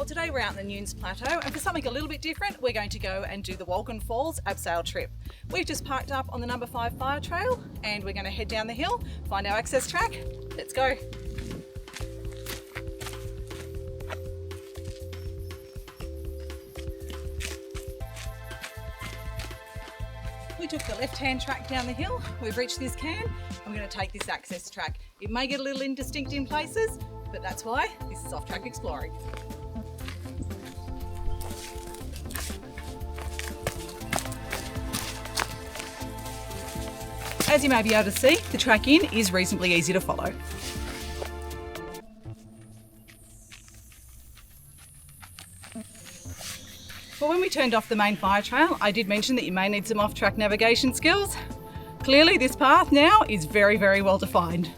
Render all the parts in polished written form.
today we're out in the Nunes Plateau, and for something a little bit different, we're going to go and do the Wolgan Falls Abseil trip. We've just parked up on the number 5 fire trail and we're going to head down the hill, find our access track. Let's go. We took the left-hand track down the hill, we've reached this can, and we're going to take this access track. It may get a little indistinct in places, but that's why this is off-track exploring. As you may be able to see, the track in is reasonably easy to follow. Well, when we turned off the main fire trail, I did mention that you may need some off-track navigation skills. Clearly, this path now is very, very well defined.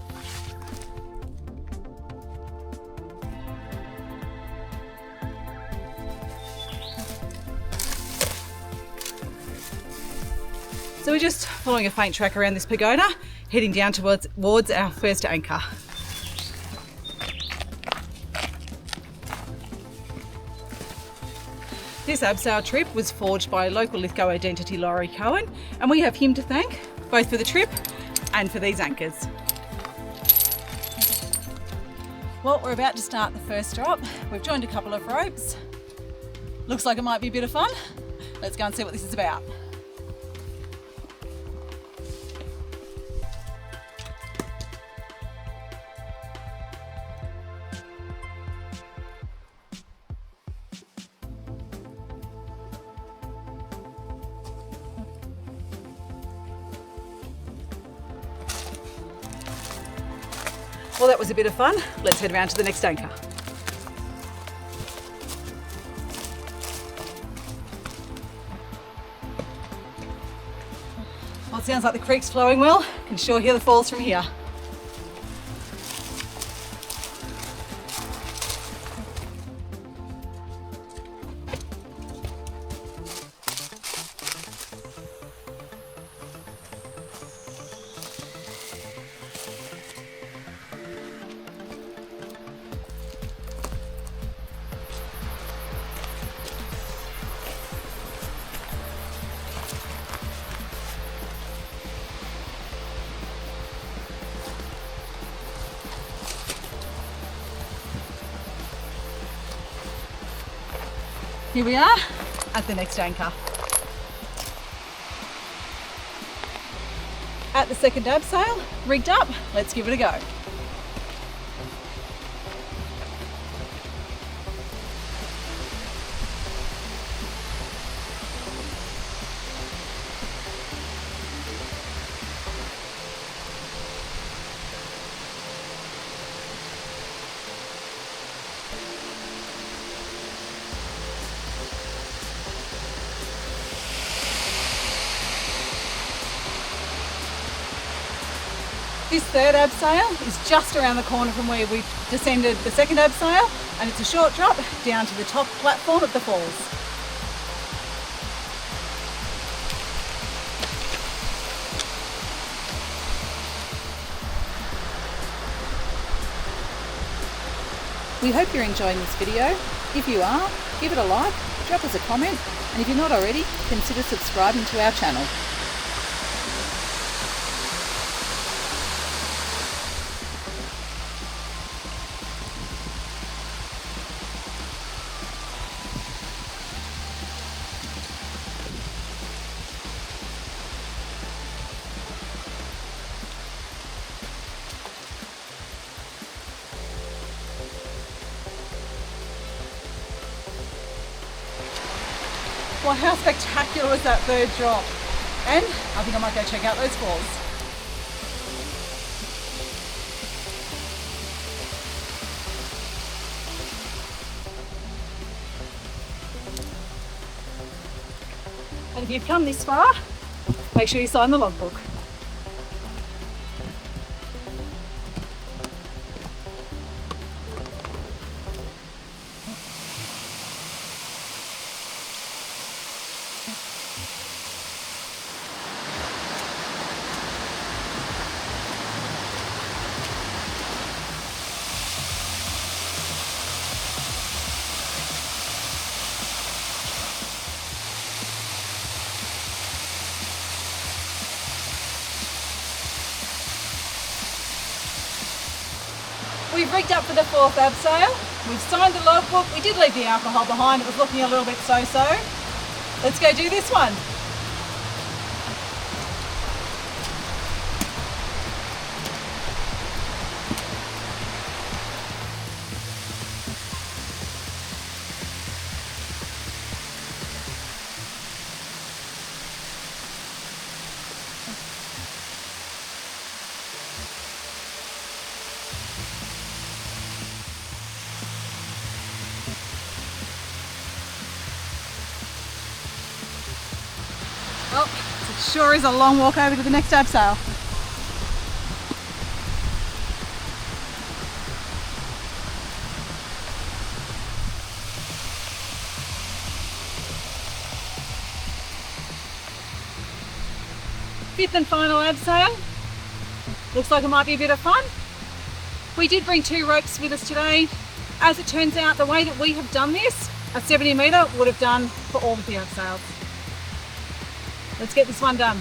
So we're just following a faint track around this pagoda, heading down towards our first anchor. This abseil trip was forged by local Lithgow identity Laurie Cohen, and we have him to thank both for the trip and for these anchors. Well, we're about to start the first drop. We've joined a couple of ropes. Looks like it might be a bit of fun. Let's go and see what this is about. Well, that was a bit of fun. Let's head around to the next anchor. Well, it sounds like the creek's flowing well. Can sure hear the falls from here. Here we are at the next anchor. At the second abseil, rigged up, let's give it a go. This third abseil is just around the corner from where we descended the second abseil, and it's a short drop down to the top platform of the falls. We hope you're enjoying this video. If you are, give it a like, drop us a comment, and if you're not already, consider subscribing to our channel. Well, how spectacular was that third drop? And I think I might go check out those falls. And if you've come this far, make sure you sign the logbook. We've rigged up for the 4th abseil. We've signed the logbook. We did leave the alcohol behind. It was looking a little bit so-so. Let's go do this one. Well, it sure is a long walk over to the next abseil. Fifth and final abseil. Looks like it might be a bit of fun. We did bring 2 ropes with us today. As it turns out, the way that we have done this, a 70 metre would have done for all of the abseils. Let's get this one done.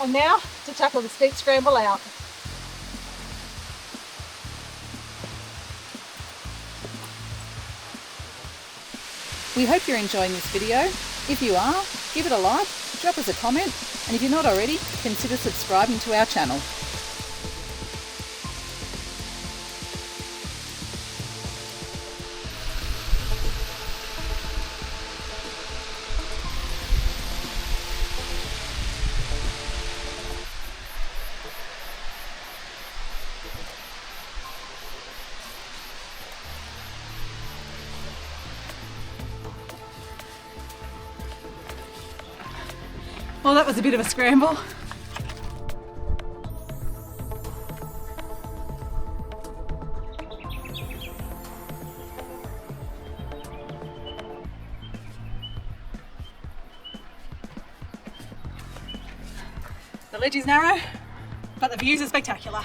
And now to tackle the steep scramble out. We hope you're enjoying this video. If you are, give it a like, drop us a comment, and if you're not already, consider subscribing to our channel. Well, that was a bit of a scramble. The ledge is narrow, but the views are spectacular.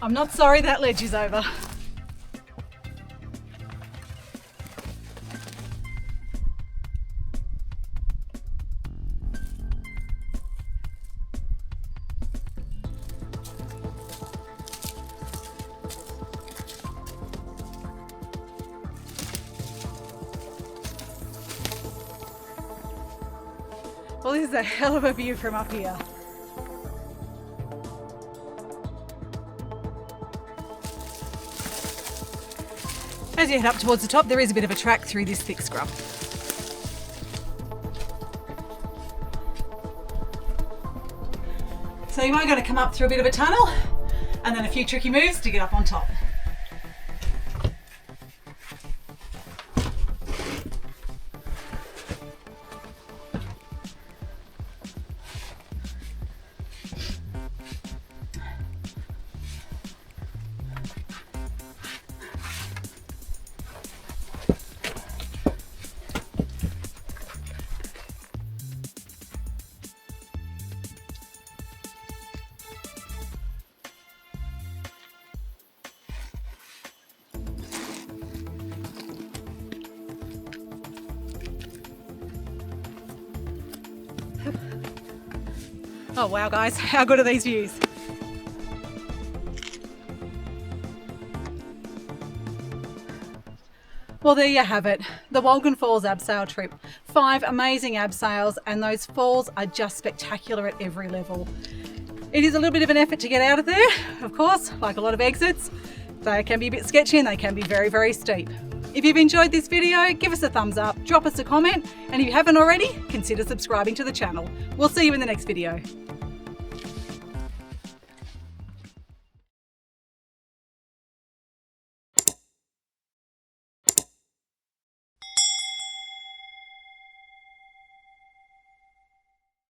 I'm not sorry that ledge is over. Well, this is a hell of a view from up here. As you head up towards the top, there is a bit of a track through this thick scrub. So you might got to come up through a bit of a tunnel and then a few tricky moves to get up on top. Oh wow guys, how good are these views? Well, there you have it, the Wolgan Falls abseil trip. 5 amazing abseils, and those falls are just spectacular at every level. It is a little bit of an effort to get out of there, of course, like a lot of exits. They can be a bit sketchy and they can be very, very steep. If you've enjoyed this video, give us a thumbs up, drop us a comment, and if you haven't already, consider subscribing to the channel. We'll see you in the next video.